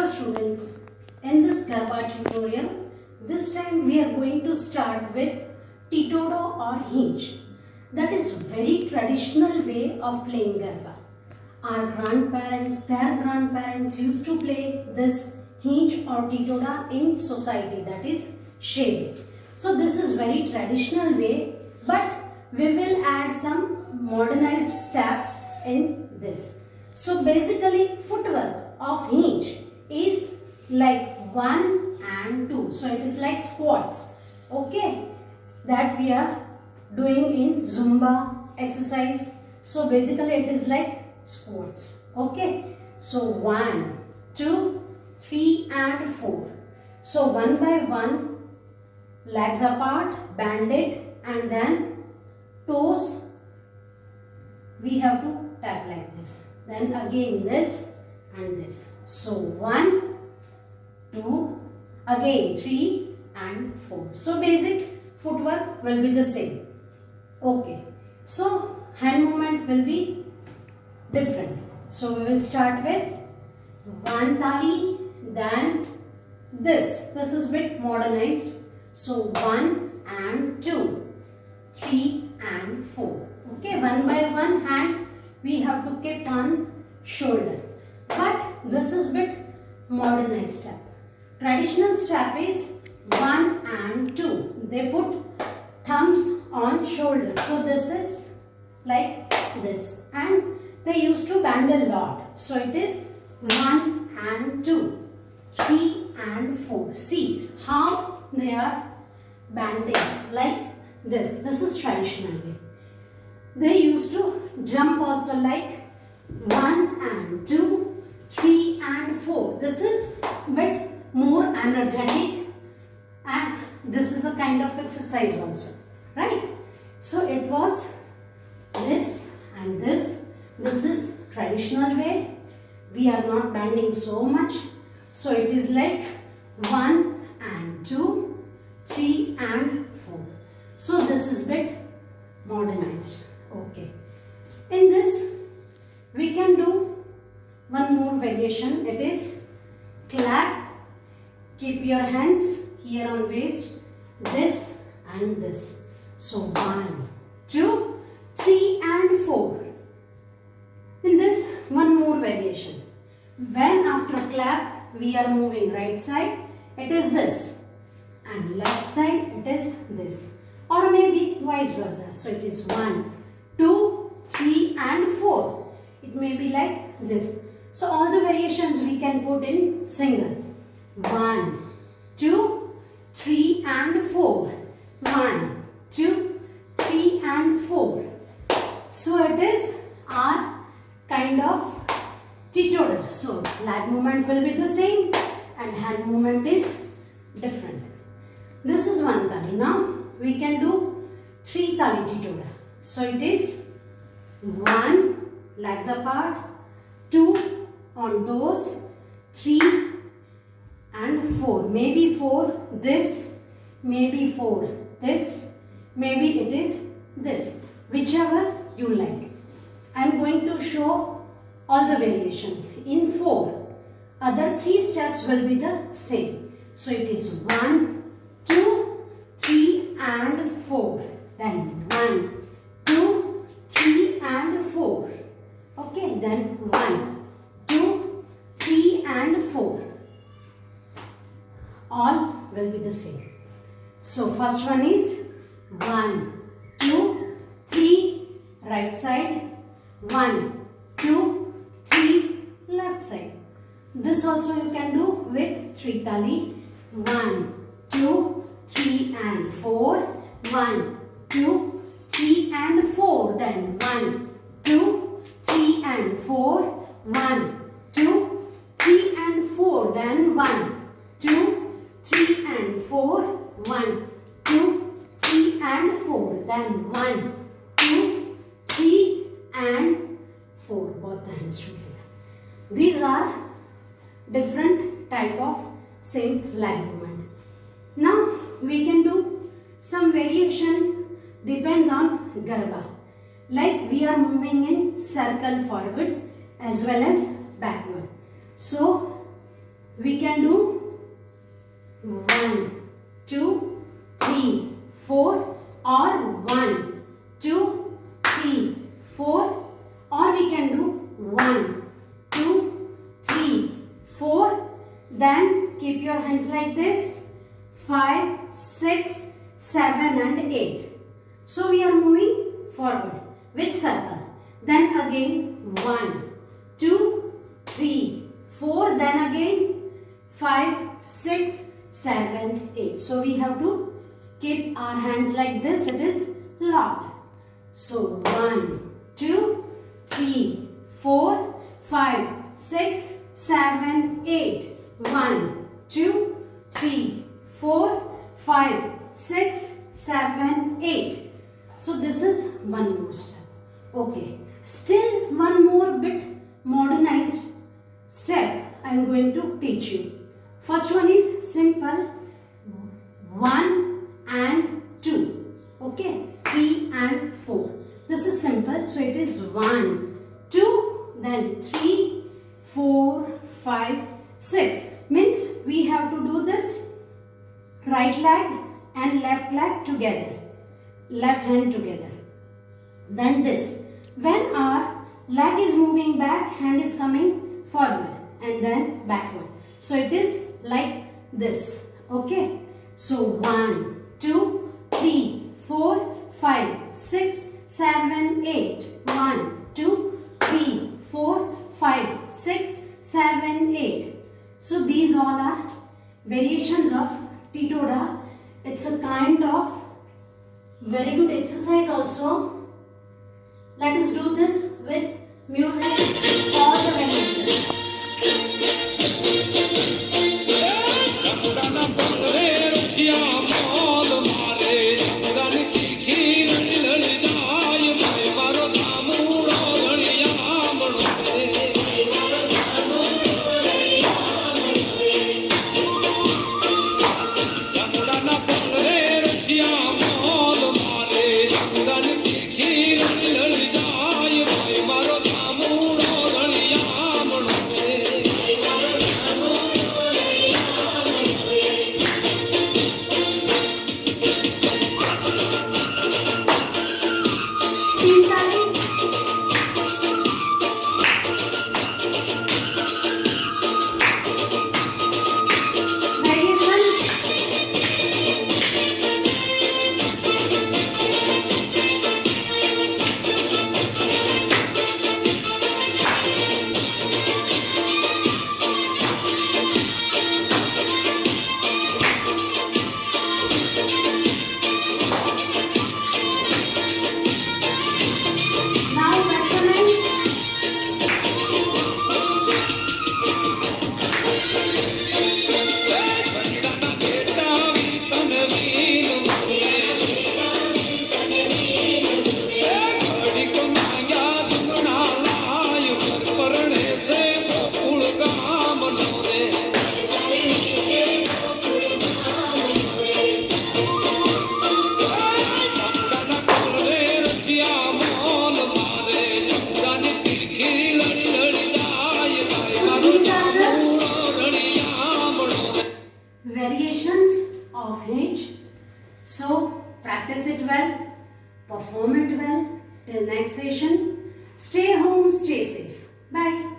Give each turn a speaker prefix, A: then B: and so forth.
A: Hello students, in this Garba tutorial, this time we are going to start with Titodo or Hinge. That is very traditional way of playing Garba. Our grandparents, their grandparents used to play this Hinge or Titoda in society, that is shade. So this is very traditional way, but we will add some modernized steps in this. So basically footwork of Hinge is like 1 and 2. So it is like squats. Okay. That we are doing in Zumba exercise. So basically it is like squats. Okay. So 1, 2, 3 and 4. So one by one, legs apart, banded, and then toes we have to tap like this. Then again this and this. So 1, 2, again 3 and 4. So basic footwork will be the same. Okay. So hand movement will be different. So we will start with 1 tali, then this. This is bit modernized. So 1 and 2, 3 and 4. Okay, one by one hand we have to keep on shoulder. But this is bit modernized step. Traditional step is 1 and 2. They put thumbs on shoulder. So this is like this. And they used to bend a lot. So it is 1 and 2, 3 and 4. See how they are bending like this. This is traditional way. They used to jump also like 1 and 2, 3 and 4. This is bit more energetic and this is a kind of exercise also, right? So it was this and this. This is traditional way. We are not bending so much. So it is like 1 and 2, 3 and 4. So this is bit modernized. Okay. In this we can do one more variation. It is clap. Keep your hands here on waist. This and this. So 1, 2, 3 and 4. In this one more variation. When after clap we are moving right side, it is this. And left side it is this. Or maybe vice versa. So it is 1, 2, 3 and 4. It may be like this. So all the variations we can put in single. 1, 2, 3 and 4. 1, 2, 3 and 4. So it is our kind of Titoda. So leg movement will be the same and hand movement is different. This is 1 tali. Now we can do 3 tali Titoda. So it is 1, legs apart, 2 on toes, 3 and 4. Maybe 4 this, maybe 4 this, maybe it is this. Whichever you like. I am going to show all the variations in 4. Other 3 steps will be the same. So it is 1, 2, 3 and 4. Then 1, 2, 3 and 4. Okay, then 1, 2, 3 and 4. All will be the same. So first one is 1, 2, 3 right side, 1, 2, 3 left side. This also you can do with 3 tali. 1, 2, 3 and 4. 1, 2, 3 and 4. Then 1, 2, 3 and 4. 1, 2, 3 and 4. Then 1, 2, 3 and 4. 1, 2, 3 and 4. Then 1, 2, 3 and 4. Both the hands together. These are different type of same leg movement. Now we can do some variation depends on Garba. Like we are moving in circle forward as well as backward. So we can do 1, 2, 3, 4 or 1, 2, 3, 4 or we can do 1, 2, 3, 4. Then keep your hands like this. 5, 6, 7 and 8. So we are moving forward with circle. Then again 1, 2, 3, 4. Then again 5, 6, 7, 8. So we have to keep our hands like this. It is locked. So 1, 2, 3, 4, 5, 6, 7, 8. 1, 2, 3, 4, 5, 6, 7, 8. So this is one more step. Okay. Still one more bit modernized step I am going to teach you. First one is simple 1 and 2. Okay. 3 and 4. This is simple. So it is 1, 2, then 3, 4, 5, 6. Means we have to do this right leg and left leg together. Left hand together. Then this. When our leg is moving back, hand is coming forward and then backward. So it is like this. Okay. So 1, 2, 3, 4, 5, 6, 7, 8. 1, 2, 3, 4, 5, 6, 7, 8. So these all are variations of T-Toda. It's a kind of very good exercise also. Let us do this with music, all the variations. So practice it well, perform it well. Till next session, stay home, stay safe. Bye.